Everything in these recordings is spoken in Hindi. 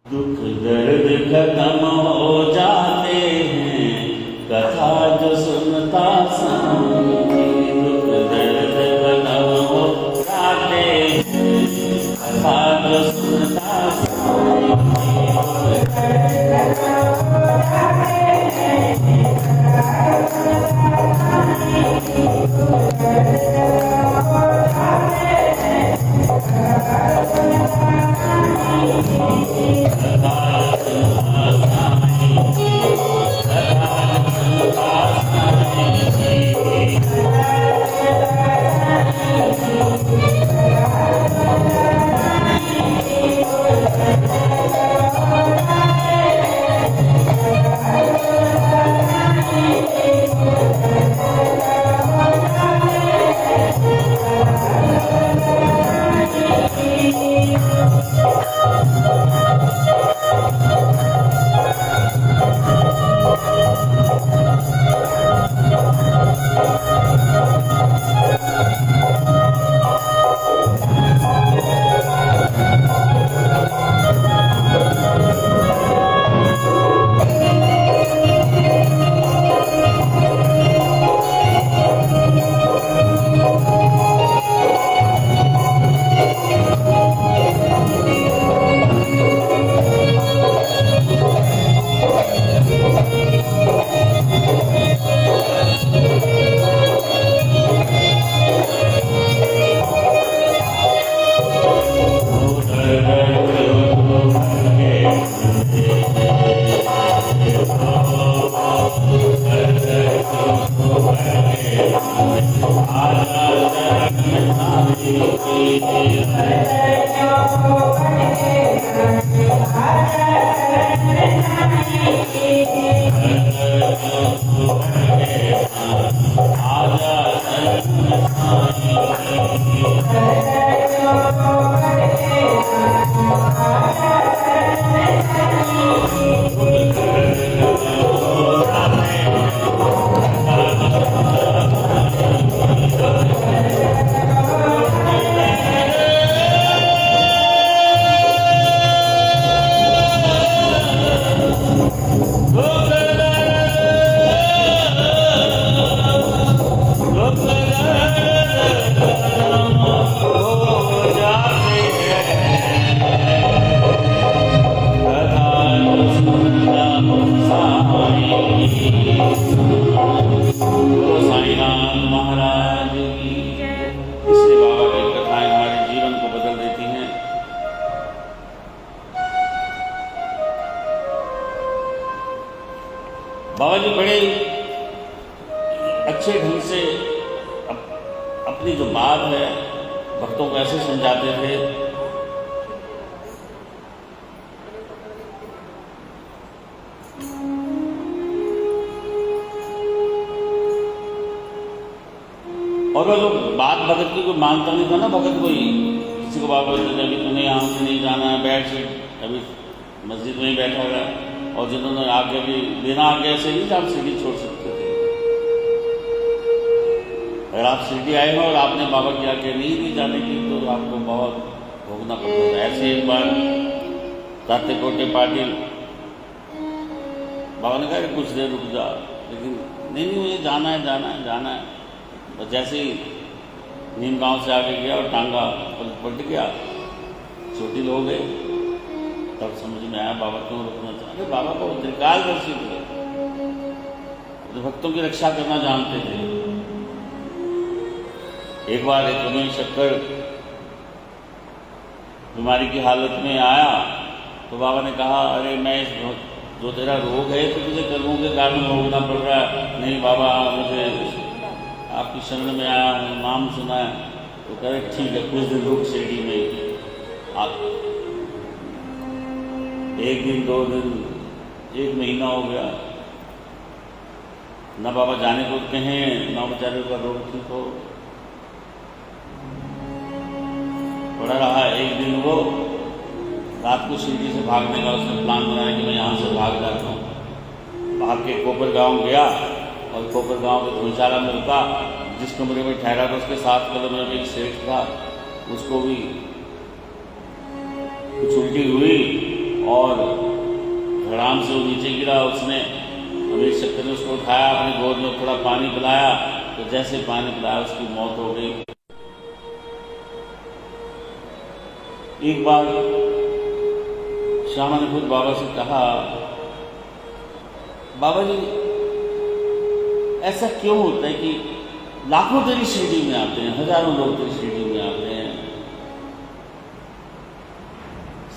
दुख दर्द खत्म हो जाते हैं कथा जो सुनता सामने। दुख दर्द खत्म हो जाते हैं कथा जो सुनता बाबा जी बड़े अच्छे ढंग से अपनी जो बात है भक्तों को ऐसे समझाते थे और वो बात भगत की कोई मानता नहीं था ना। भगत कोई किसी को बाबा जी ने अभी तुम्हें यहाँ से नहीं जाना है, बैठ से अभी मस्जिद में ही बैठा हुआ, और जिन्होंने आगे भी बिना आगे से नहीं आप सीढ़ी छोड़ सकते थे। अगर आप सीढ़ी आए हो और आपने बाबा की आगे नहीं दी जाने की तो आपको बहुत भोगना पड़ता था। ऐसे एक बार ताते कोटे पाटिल बाबा ने कहा कुछ देर रुक जा, लेकिन नहीं मुझे जाना है जाना है जाना है। तो जैसे ही नीम गांव से आगे गया और टांगा पलट गया, चोटिल हो गए, तब समझ में आया बाबा क्यों रुकना चाहते। बाबा को त्रिकालदर्शी थे, तो भक्तों की रक्षा करना जानते थे। एक बार एक रमेश शक्कर बीमारी की हालत में आया तो बाबा ने कहा अरे मैं जो तेरा रोग है तो तुझे कर्मों के कारण भोगना पड़ रहा है। नहीं बाबा मुझे आपकी शरण में आया हूँ, नाम सुना है। तो कह रहे ठीक है कुछ दिन रुक शिरडी में। आप एक दिन 2 दिन 1 महीना हो गया, न बाबा जाने को कहें न बेचारे का रोग ठीक हो। पड़ा रहा। एक दिन वो रात को शिरडी से भागने का उसने प्लान बनाया कि मैं यहाँ से भाग जाता हूँ। भाग के कोपर गाँव गया और कोपर गाँव के धूलशाला में रुका। जिस कमरे में ठहरा था उसके 7 किलोमीटर में एक सेठ था, उसको भी कुछ उल्टी हुई और धड़ाम से वो नीचे गिरा। उसने अमीर शक्कर ने उसको उठाया, अपनी गोद में थोड़ा पानी पिलाया, तो जैसे पानी पिलाया उसकी मौत हो गई। एक बार श्यामा ने खुद बाबा से कहा, बाबा जी ऐसा क्यों होता है कि लाखों तेरी शिरडी में आते हैं, हजारों लोग तेरी शिरडी में आते हैं,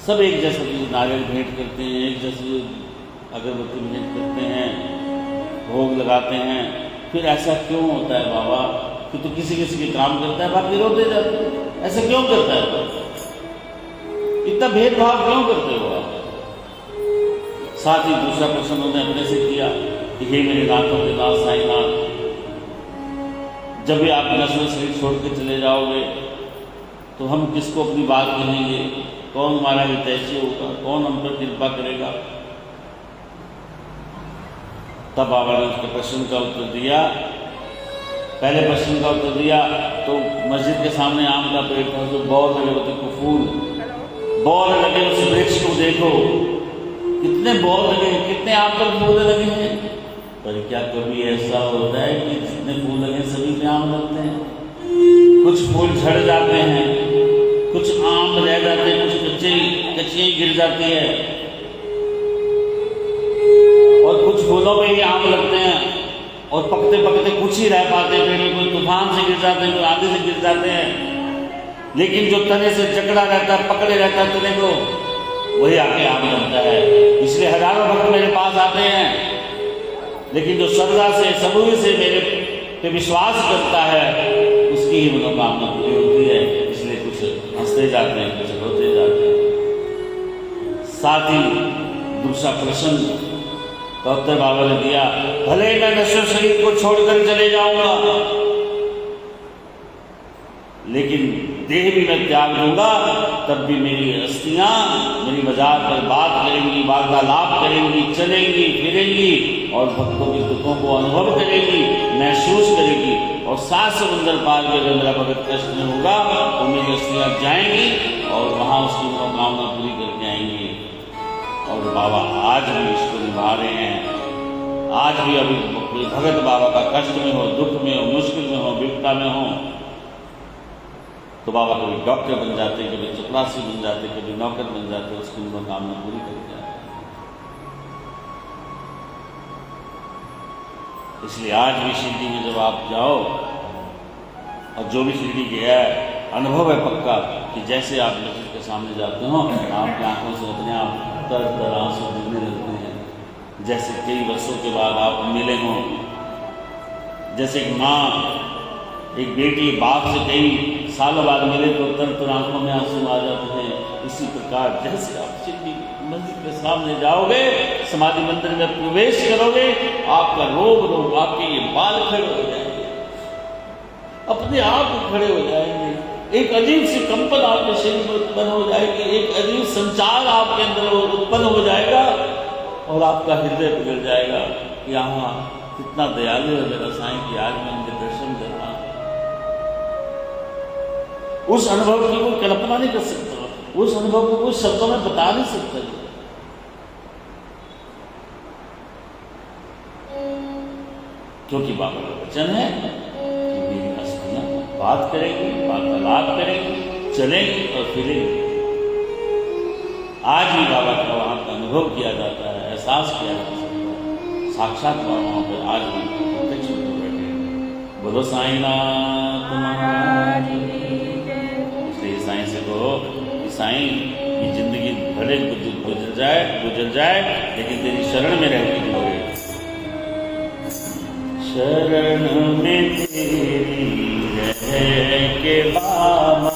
सब एक जैसा तुझे नारियल भेंट करते हैं, एक जैसे अगरबत्ती भेंट करते हैं, भोग लगाते हैं, फिर ऐसा क्यों होता है बाबा कि तू किसी किसी के काम करता है बाकी रोते जाते हैं? ऐसा क्यों करता है? इतना भेदभाव क्यों करते हो आप? साथ ही दूसरा प्रश्न उन्होंने अपने से किया कि हे मेरे नाथों के नाथ साईनाथ, जब भी आप नस्ल शरीर छोड़ के चले जाओगे तो हम किसको अपनी बात कहेंगे? कौन हमारा हितैषी होगा? कौन हम पर कृपा करेगा? तब बाबा ने उसके प्रश्न का उत्तर दिया। पहले प्रश्न का उत्तर दिया तो मस्जिद के सामने आम का पेड़ था, जो बौर लगे होते को फूल, बौर लगे उस वृक्ष को देखो, कितने बौर लगे, कितने आम पर फूल लगे हैं। पर क्या कभी ऐसा होता है कि जितने फूल लगे सभी पे आम लगते हैं? कुछ फूल झड़ जाते हैं, कुछ आम रह जाते हैं, कुछ कच्चियां गिर जाती है, और कुछ फूलों पे ही आम लगते हैं, और पकते पकते कुछ ही रह पाते हैं, कोई तूफान से गिर जाते हैं, कोई आंधी से गिर जाते हैं। लेकिन जो तने से जकड़ा रहता है, पकड़े रहता है तने को, वही आके आम बनता है। इसलिए हजारों भक्त मेरे पास आते हैं, लेकिन जो श्रद्धा से सबूरी से मेरे पे विश्वास करता है उसकी ही मनोकामना पूरी होती है। इसलिए कुछ हंसते जाते हैं, कुछ रोते जाते हैं। साथ ही दूसरा प्रश्न का उत्तर बाबा ने दिया, भले मैं नश्वर शरीर को छोड़कर चले जाऊंगा, लेकिन देह भी मैं त्याग दूंगा, तब भी मेरी अस्थियां मेरी मजार पर बात करेंगी, वार्तालाप करेंगी, चलेंगी फिरेंगी और भक्तों के दुखों को अनुभव करेगी, महसूस करेगी। और 7 समुंदर पार के अगर मेरा भगत कष्ट में होगा तो मेरी अस्थियां जाएंगी और वहां उसकी मनोकामना पूरी करके आएंगी। और बाबा आज भी इसको निभा रहे हैं। आज भी अभी भगत बाबा का कष्ट में हो, दुख में हो, मुश्किल में हो, विपदा में हो, तो बाबा कभी डॉक्टर बन जाते, कभी चपरासी बन जाते, कभी नौकर बन जाते, उसकी मनोकामना पूरी कर जाते। इसलिए आज भी शिरडी में जब आप जाओ, और जो भी शिरडी गया है अनुभव है पक्का कि जैसे आप मस्जिद के सामने जाते हो, आपकी आंखों से अपने आप तर तर आंसू गिरने लगते हैं, जैसे कई वर्षों के बाद आप मिले हों। जैसे एक माँ एक बेटी बाप से कई सालों बाद मिले तो तर आंखों में आंसू आ जाते हैं। इसी प्रकार जैसे आप शिरडी मस्जिद के सामने जाओगे, समाधि मंदिर में प्रवेश करोगे, आपका रोग आपके ये बाल खड़े हो जाएंगे, अपने आप खड़े हो जाएंगे। एक अजीब सी कंपन आपके शरीर में उत्पन्न हो जाएगी, एक अजीब संचार आपके अंदर उत्पन्न हो जाएगा और आपका हृदय पिघल जाएगा कि यहाँ कितना दयालु है मेरा साईं कि आज मैं उनके दर्शन कर रहा हूँ। उस अनुभव की कोई कल्पना नहीं कर सकता, उस अनुभव को कोई शब्दों में बता नहीं सकता। क्योंकि बाबा का वचन है कि मेरी अस्थियां बात करेंगी, वार्तालाप करेंगी, चलेंगी और फिरेंगी। आज भी बाबा का वहां का अनुभव किया जाता है, एहसास किया जा सकता है। साक्षात बाबा वहां पर आज भी प्रत्यक्ष होकर बैठे। बोलो साईनाथ महाराज। इसलिए साईं से कहो कि साईं की जिंदगी भले गुजर जाए लेकिन तेरी शरण में रहती रहे। शरण में तेरी रह के बाबा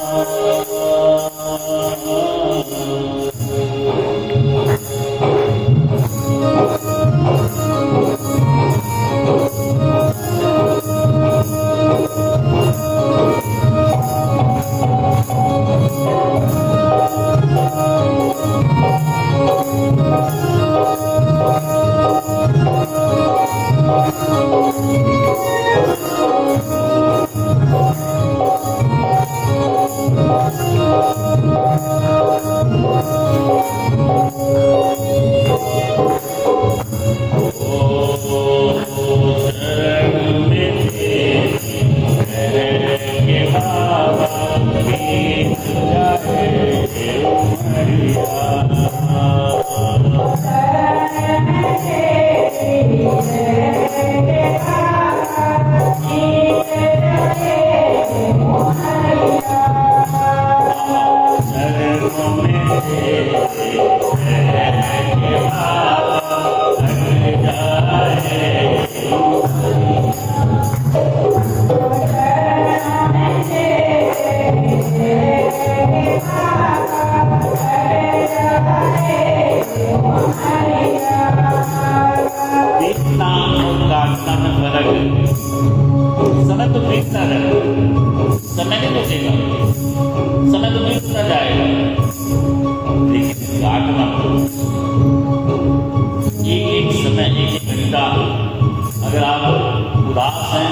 समय तो बीतता रहेगा, समय नहीं रुकेगा, समय तो बीतता जाएगा, लेकिन काटना एक समय एक घंटा अगर आप उदास हैं,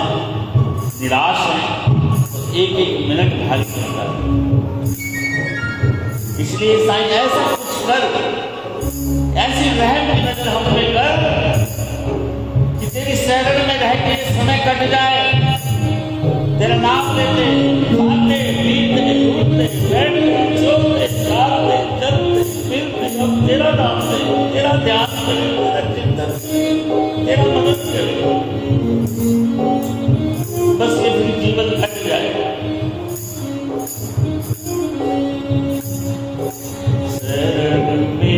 निराश हैं, तो एक मिनट भारी पड़ता है। इसलिए साईं ऐसा कुछ कर, ऐसी रहम की नजर हम पे कर कि तेरी शरण में रह के समय कट जाए, तेरा नाम लेते, खाते, पीते, उठते, बैठते, सोते, खाते, चलते, फिरते, अब तेरा नाम ले, तेरा ध्यान करे, तेरा चिंतन, तेरा मदद करे, बस ये फिर जीवन कट जाए। शरण में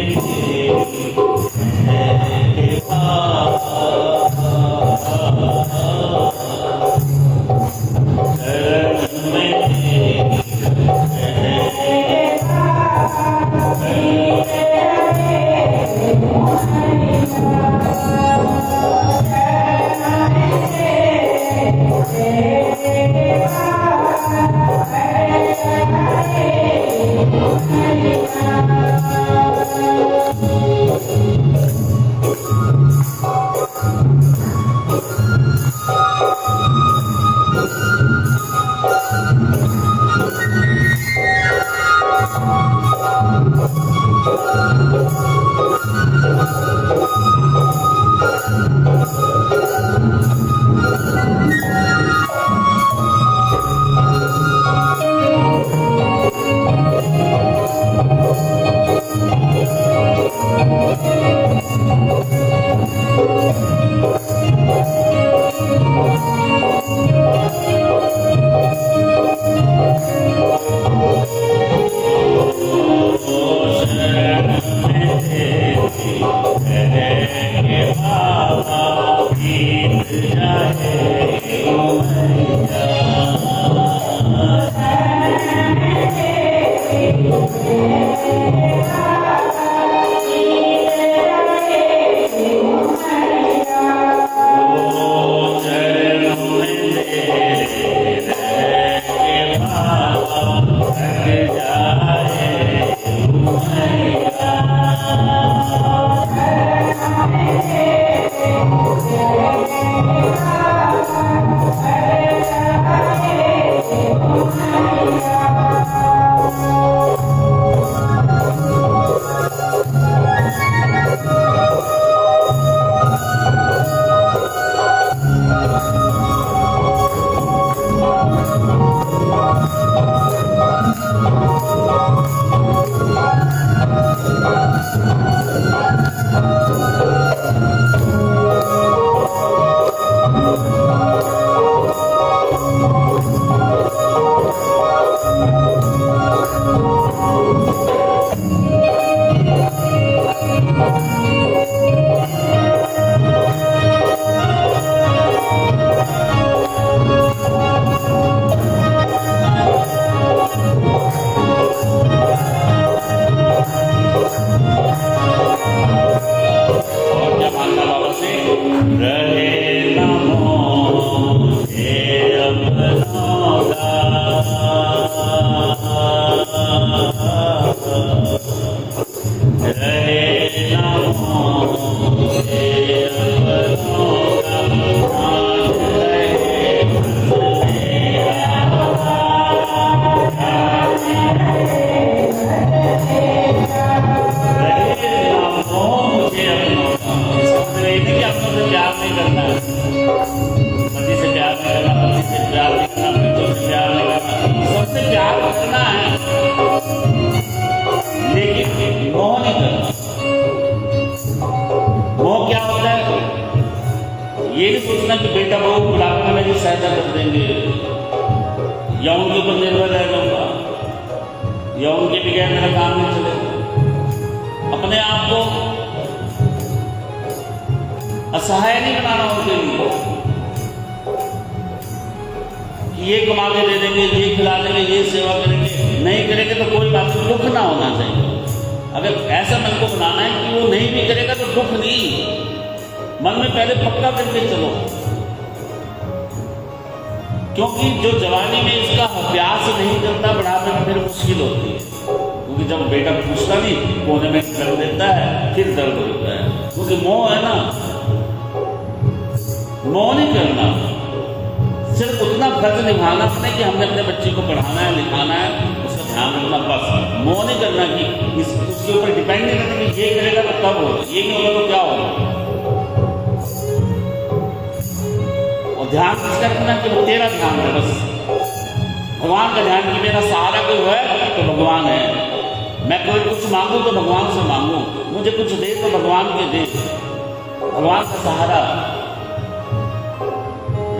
मोह नहीं करना। मोह क्या होता है? ये नहीं सोचना कि बेटा बहू बुढ़ापे में मेरी सहायता कर देंगे या उनके ऊपर निर्भर रह जाऊंगा या उनके बगैर मेरा काम नहीं चलेगा। अपने आप को असहाय नहीं बनाना उनके लिए कि ये कमा के दे देंगे, ये खिला देंगे, ये सेवा करेंगे। नहीं करेंगे तो कोई बात नहीं, दुख ना होना चाहिए। अगर ऐसा मन को बनाना है कि वो नहीं भी करेगा तो दुख नहीं, मन में पहले पक्का करके चलो। क्योंकि जो जवानी में इसका अभ्यास नहीं करता, बुढ़ापे में फिर मुश्किल होती है। क्योंकि जब बेटा पूछता नहीं, कोने में कर देता है, फिर दर्द होता है। क्योंकि मोह है ना, मोह नहीं करना, सिर्फ उतना फर्ज निभाना अपने कि हमने अपने बच्चे को पढ़ाना है, लिखाना है, उसका ध्यान रखना, बस। मोह नहीं करना कि उसके ऊपर डिपेंड नहीं करना कि ये करेगा तो तब होगा, ये नहीं होगा तो क्या होगा। और ध्यान किसका रखना कि तेरा ध्यान है, बस भगवान का ध्यान कि मेरा सहारा कोई है तो भगवान है। मैं कोई कुछ मांगू तो भगवान से मांगू, मुझे कुछ दे तो भगवान के दे, भगवान का सहारा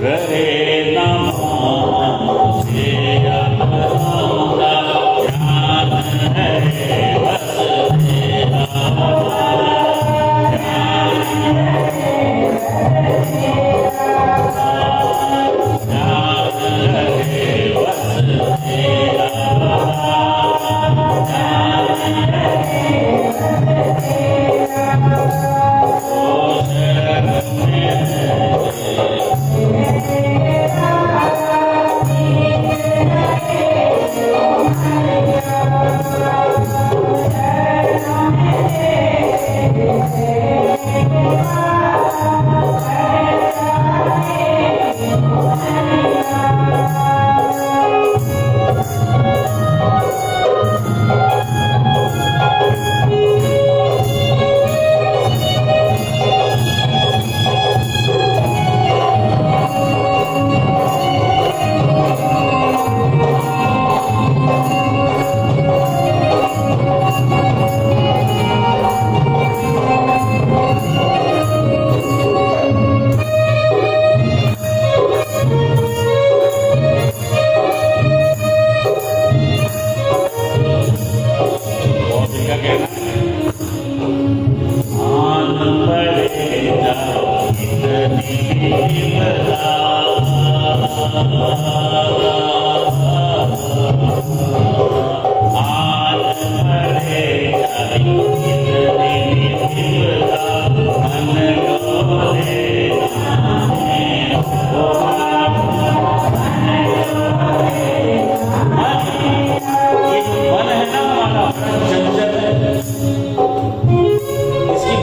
रहे ना मुझे अपना ध्यान है बस तेरा, ध्यान रहे बस तेरा,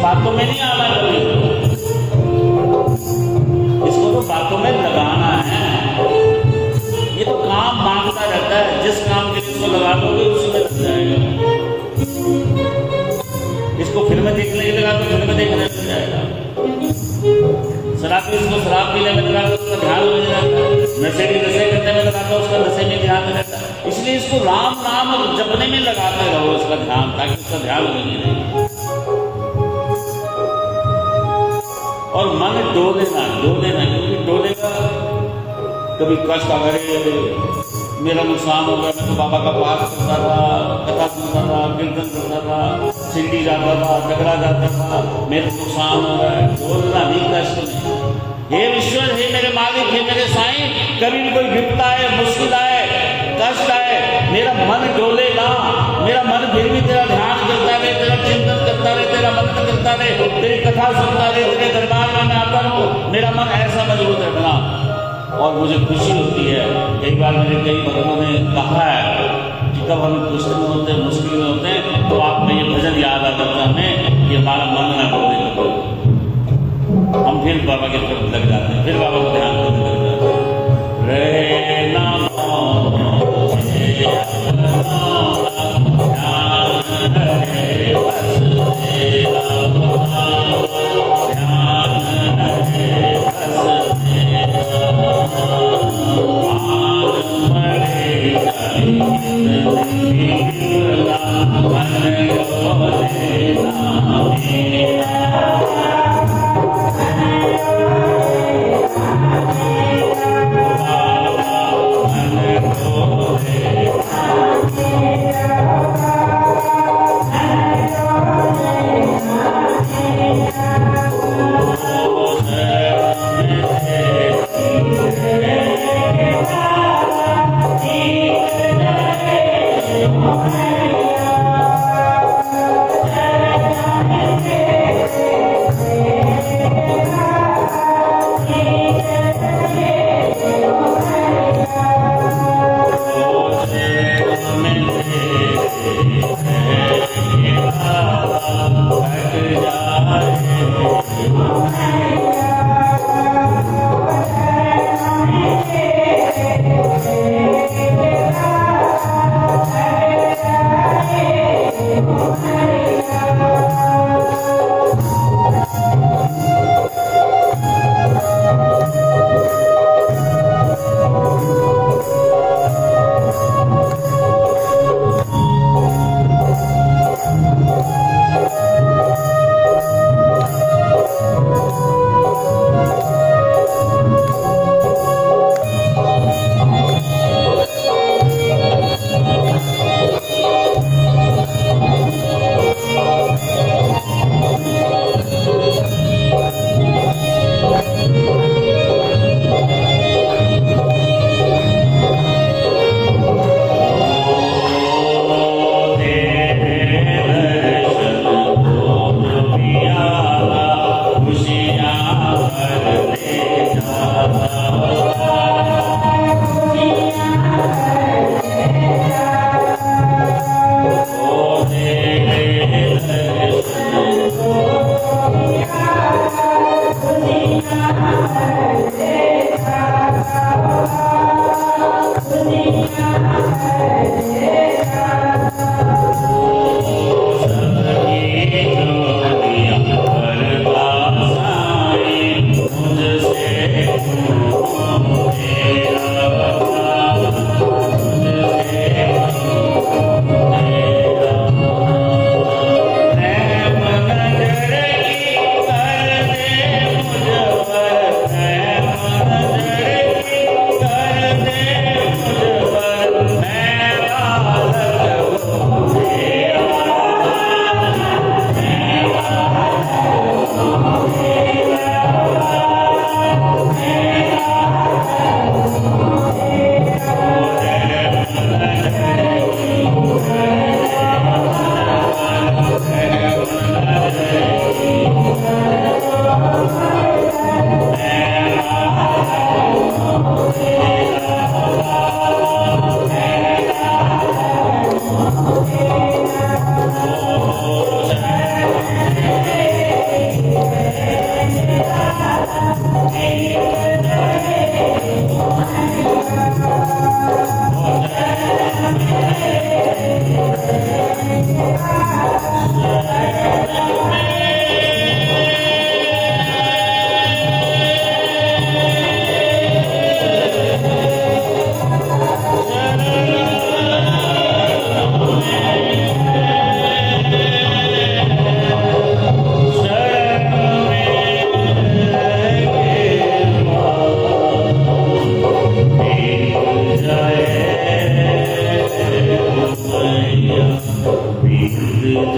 बातों में नहीं आना कोई, इसको तो बातों में लगाना है। ये तो काम मांगता रहता है, जिस काम के लिए इसको लगा दोगे उसी में लग जाएगा। इसको फिल्में देखने के लगा तो फिल्में देखने लग जाएगा, शराब इसको शराब पीने में लगा तो उसका ध्यान हो जाएगा, नशे करने में लगा तो उसका नशे में ध्यान रहता है। इसलिए इसको राम नाम जपने में लगाते रहो उसका ध्यान, ताकि उसका ध्यान लगे नहीं। और मन डोले ना, क्योंकि डोलेगा कभी कष्ट अगर मेरा नुकसान हो गया, मैं तो बाबा का पाठ करता था, कथा सुनता था, कीर्तन करता था, सिंधी जाता था, टकरा जाता था, मेरा नुकसान हो गया, डोलना नहीं, कष्ट नहीं। हे ईश्वर, हे मेरे मालिक, हे मेरे साईं, कभी भी कोई विपदा आए, मुश्किल आए, कष्ट आए, मेरा मन डोले ना, मेरा मन फिर भी तेरा ध्यान करता रहे, तेरा चिंतन करता रहे, तेरा मंत्र करता रहे, तेरी कथा सुनता रहे, तेरे दरबार में मैं आता रहूं, मेरा मन ऐसा मजबूत रखना। और मुझे खुशी होती है, कई बार मेरे कई भक्तों ने कहा है कि कब हम दुष्ट में होते हैं, मुश्किल में होते हैं, तो आप में ये भजन याद आ जाता है हमें कि हमारा मन ना डोले करो। हम फिर बाबा की तरफ लग जाते हैं, फिर बाबा को ध्यान करने लग जाते हैं। रे नाम मन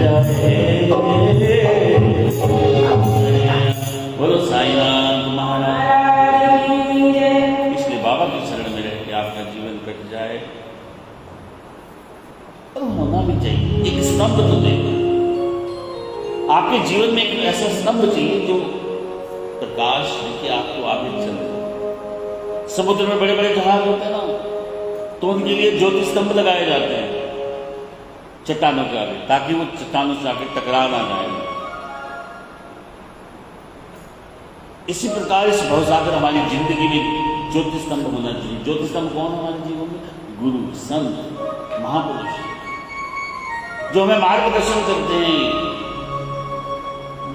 जाए। बोलो साईनाथ महाराज। इसलिए बाबा की शरण में रह के आपका जीवन कट जाए। और होना भी चाहिए, एक स्तंभ तो देखो, आपके जीवन में एक ऐसा स्तंभ चाहिए जो प्रकाश लेके आपको आगे चले। समुद्र में बड़े बड़े जहाज होते हैं ना, तो उनके लिए ज्योति स्तंभ लगाए जाते हैं चट्टानों के आगे, ताकि वो चट्टानों से आगे टकरा ना जाए। इसी प्रकार इस भवसागर हमारी जिंदगी में ज्योति स्तंभ होना चाहिए। ज्योति स्तंभ कौन है हमारे जीवन में? गुरु, संत, महापुरुष, जो हमें मार्गदर्शन करते हैं,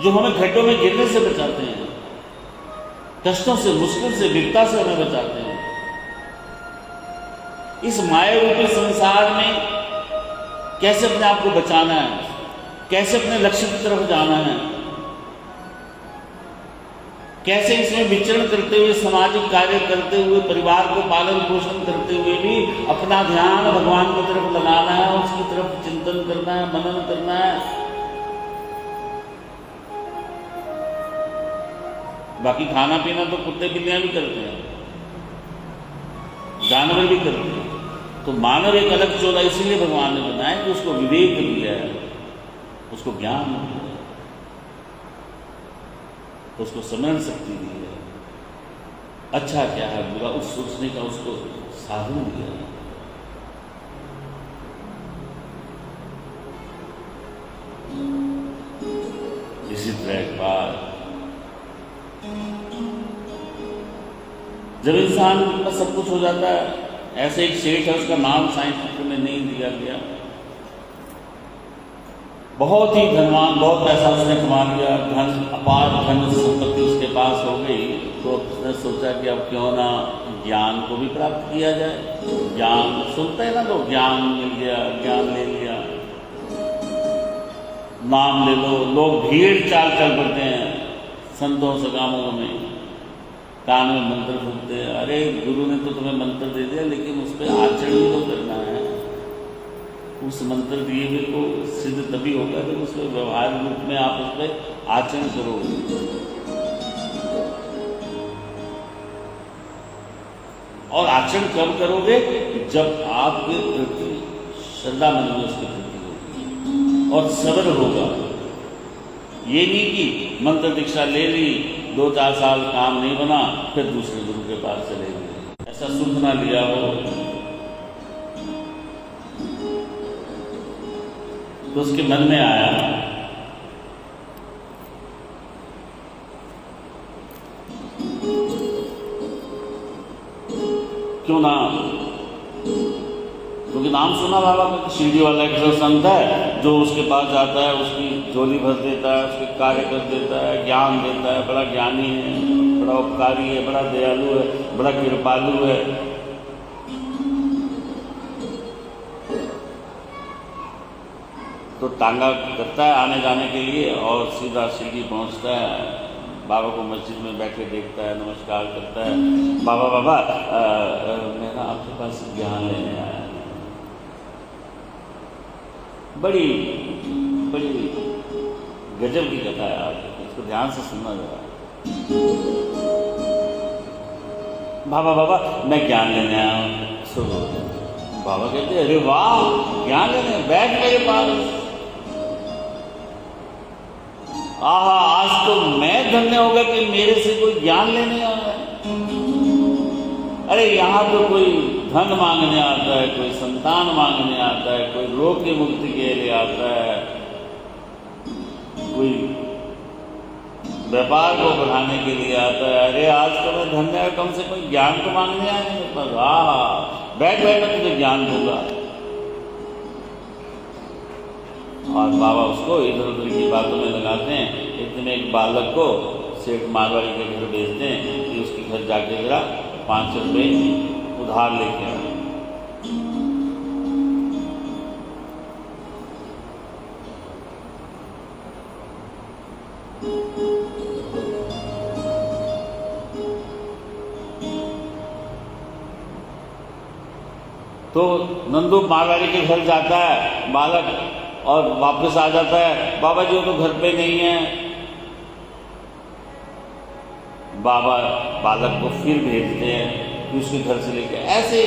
जो हमें खड्डों में गिरने से बचाते हैं, कष्टों से, मुश्किल से, विपदा से हमें बचाते हैं। इस माया रूपी संसार में कैसे अपने आप को बचाना है, कैसे अपने लक्ष्य की तरफ जाना है, कैसे इसमें विचरण करते हुए, सामाजिक कार्य करते हुए, परिवार को पालन पोषण करते हुए भी अपना ध्यान भगवान की तरफ लगाना है, उसकी तरफ चिंतन करना है, मनन करना है। बाकी खाना पीना तो कुत्ते बिल्लियां भी करते हैं, जानवर भी करते हैं। तो मानव एक अलग चोला इसीलिए भगवान ने बनाया कि उसको विवेक दिया है, उसको ज्ञान दिया है, उसको स्मरण शक्ति दी है, अच्छा क्या है बुरा उस सोचने का उसको साधन दिया है। इसी तरह एक बात, जब इंसान का सब कुछ हो जाता है, ऐसे एक सेठ है, उसका नाम साइंस फिक्र में नहीं दिया गया, बहुत ही धनवान, बहुत पैसा उसने कमा लिया, धन अपार धन संपत्ति उसके पास हो गई, तो उसने सोचा कि अब क्यों ना ज्ञान को भी प्राप्त किया जाए। ज्ञान सुनते हैं ना लोग, ज्ञान मिल गया, ज्ञान ले लिया, नाम ले लो। लोग भीड़ चाल चल पड़ते हैं संतों सगामों में, कान में मंत्र फूकते हैं। अरे गुरु ने तो तुम्हें मंत्र दे दिया, लेकिन उस पर आचरण भी तो करना है। उस मंत्र दिए हुए को सिद्ध तभी होगा जब उसमें व्यवहार रूप में आप उस पर आचरण करोगे। और आचरण कब करोगे? जब आपके प्रति श्रद्धा मन में उसके प्रति होगी और सब्र होगा। ये नहीं कि मंत्र दीक्षा ले ली, 2-4 साल काम नहीं बना, फिर दूसरे गुरु के पास चले गए, ऐसा सुख ना लिया हो। तो उसके मन में आया क्यों ना, क्योंकि नाम सुना बाबा का, शिरडी वाला एक संत है जो उसके पास जाता है, उसकी झोली भर देता है, उसके कार्य कर देता है, ज्ञान देता है, बड़ा ज्ञानी है, बड़ा उपकारी है, बड़ा दयालु है, बड़ा कृपालु है। तो टांगा करता है आने जाने के लिए और सीधा शिरडी पहुंचता है। बाबा को मस्जिद में बैठे देखता है, नमस्कार करता है, बाबा बाबा मैं ना आपके पास ज्ञान लेने आया। बड़ी बड़ी गजब की कथा है यार, इसको ध्यान से सुनना जरा। बाबा बाबा मैं ज्ञान लेने आया हूँ। सुनो, बाबा कहते अरे वाह ज्ञान लेने, बैठ मेरे पास। आहा, आज तो मैं धन्य होगा कि मेरे से कोई ज्ञान लेने आया है। अरे यहाँ तो कोई धन मांगने आता है, कोई संतान मांगने आता है, कोई रोग की मुक्ति के लिए आता है, कोई व्यापार को बढ़ाने के लिए आता है। अरे आज तो मैं धन्य है, कम से कोई ज्ञान तो मांगने आए मेरे पास। आहा, बैठ बैठ मैं तुझे ज्ञान दूंगा। और बाबा उसको इधर उधर की बातों में लगाते हैं। इतने एक बालक को सेठ मारवाड़ी के घर भेजते हैं कि उसके घर जाके जरा 500 रुपये उधार लेके आए। तो नंदू मारवाड़ी के घर जाता है बालक, और वापस आ जाता है, बाबा जी वो तो घर पे नहीं है। बाबा बालक को फिर भेजते हैं कि उसके घर से लेके, ऐसे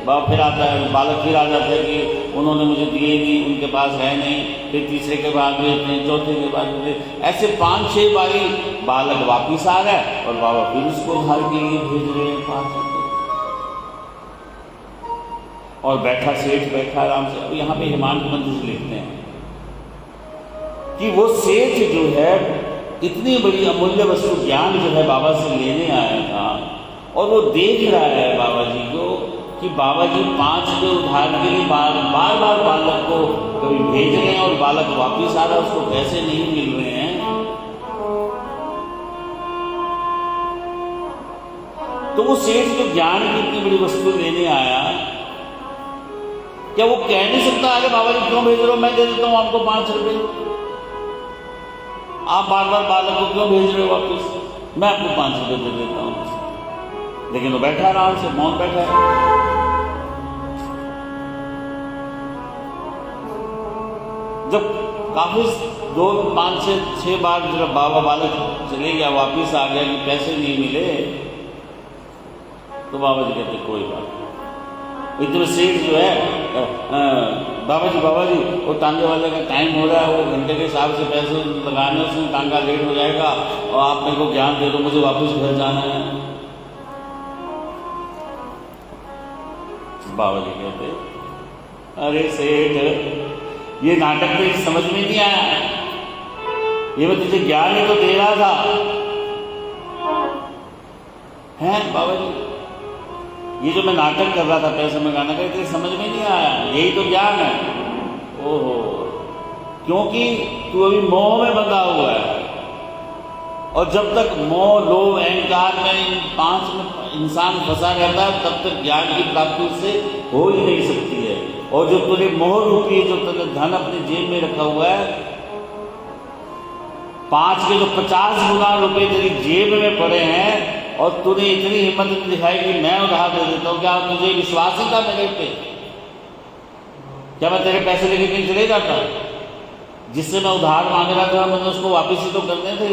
बाबा फिर आता है, बालक फिर आ जाता है कि उन्होंने मुझे दिए नहीं, उनके पास है नहीं। फिर तीसरे के बाद भेजते हैं, चौथे के बाद भेजते हैं, ऐसे 5-6 बारी बालक वापिस आ रहा है और बाबा फिर उसको घर के लिए भेज रहे हैं 5 रुपये। और बैठा सेठ बैठा आराम से। अब यहाँ पे हेमांत मंत्र से लिखते हैं कि वो सेठ जो है इतनी बड़ी अमूल्य वस्तु ज्ञान जो है बाबा से लेने आया था, और वो देख रहा है बाबा जी को कि बाबा जी 5 रुपये उधार के लिए बार बार बालक को कभी भेज रहे हैं और बालक वापिस आ रहा है, उसको पैसे नहीं मिल रहे हैं। तो वो सेठ जो ज्ञान की इतनी बड़ी वस्तु लेने आया, क्या वो कह नहीं सकता अरे बाबा जी क्यों भेज रहे हो, मैं दे देता हूं आपको 5 रुपये, आप बार बार बालक को क्यों भेज रहे हो वापिस, मैं आपको 5 रुपये दे देता हूं। लेकिन वो बैठा आराम से, मौन बैठा है। जब काफी 2, 5 से 6 बार जब बाबा बालक चले गया, वापिस आ गया कि पैसे नहीं मिले, तो बाबा जी कहते कोई बात नहीं। इतने सेठ जो है बाबा जी वो टांगे वाले का टाइम हो रहा है, वो घंटे के हिसाब से पैसे लगाने, उसमें टांगा लेट हो जाएगा और आप मेरे को ज्ञान दे दो, मुझे वापस घर जाना है। बाबा जी कहते अरे सेठ ये नाटक तो समझ में नहीं आया, ये मैं तुझे ज्ञान ही तो दे रहा था। हैं बाबा जी ये जो मैं नाटक कर रहा था पैसे में गाना का, तेरे समझ में नहीं आया, यही तो ज्ञान है। ओहो, क्योंकि तू अभी मोह में बंधा हुआ है, और जब तक मोह लोभ अहंकार में इन 5 में इंसान फंसा रहता है तब तक ज्ञान की प्राप्ति उससे हो ही नहीं सकती है। और जो तूने मोह रूपी जो तूने धन अपने जेब में रखा हुआ है, 5 के जो 50 गुना रुपए तेरी जेब में पड़े हैं, और तूने इतनी हिम्मत नहीं दिखाई कि मैं उधार दे देता हूं। क्या तुझे विश्वास ही था मेरे पे? क्या मैं तेरे पैसे लेके कहीं चले जाता? जिससे मैं उधार मांग रहा था मैंने उसको वापिस ही तो करने थे,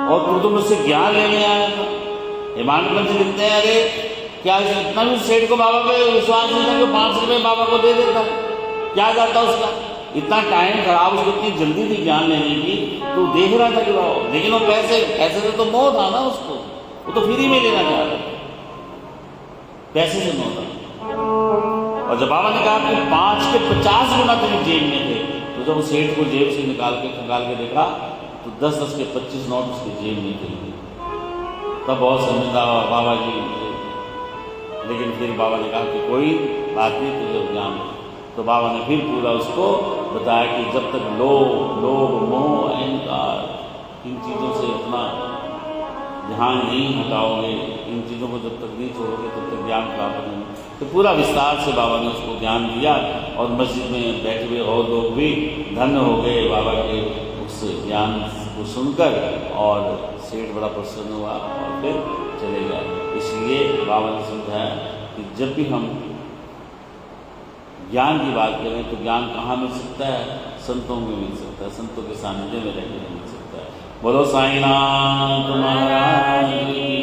और तू तो मुझसे ज्ञान लेने आया था। हेमांत मंत्र लिखते हैं अरे क्या इतना भी सेठ को बाबा पे विश्वास नहीं था कि 5 रुपये बाबा को दे देता? क्या जाता उसका? इतना टाइम खराब, उसको इतनी जल्दी थी ज्ञान लेने की, तो देख रहा था कि बाबा, लेकिन वो पैसे से तो मोह था ना उसको, वो तो फ्री में लेना चाह रहा था, पैसे से मोह था। और जब बाबा ने कहा कि 5 के 50 गुना तेरी जेब में थे, तो जब वो सेठ को जेब से निकाल के देखा तो 10-10 के 25 नोट उसकी जेब में थे। तब बहुत समझदा बाबा जी, लेकिन फिर बाबा ने कहा कि कोई बात नहीं, तुझे ज्ञान। तो बाबा ने फिर पूरा उसको बताया कि जब तक लोभ मोह अहंकार इन चीज़ों से अपना ध्यान नहीं हटाओगे, इन चीज़ों को जब तक नहीं छोड़ोगे तब तक ज्ञान प्राप्त नहीं। तो पूरा विस्तार से बाबा ने उसको ज्ञान दिया, और मस्जिद में बैठे हुए और लोग भी धन्य हो गए बाबा के उस ज्ञान को सुनकर, और सेठ बड़ा प्रसन्न हुआ और फिर चले गए। इसलिए बाबा ने समझाया कि जब भी हम ज्ञान की बात करें तो ज्ञान कहाँ मिल सकता है? संतों में मिल सकता है, संतों के सानिध्य में रहकर मिल सकता है। बोलो साईं नाथ महाराज की।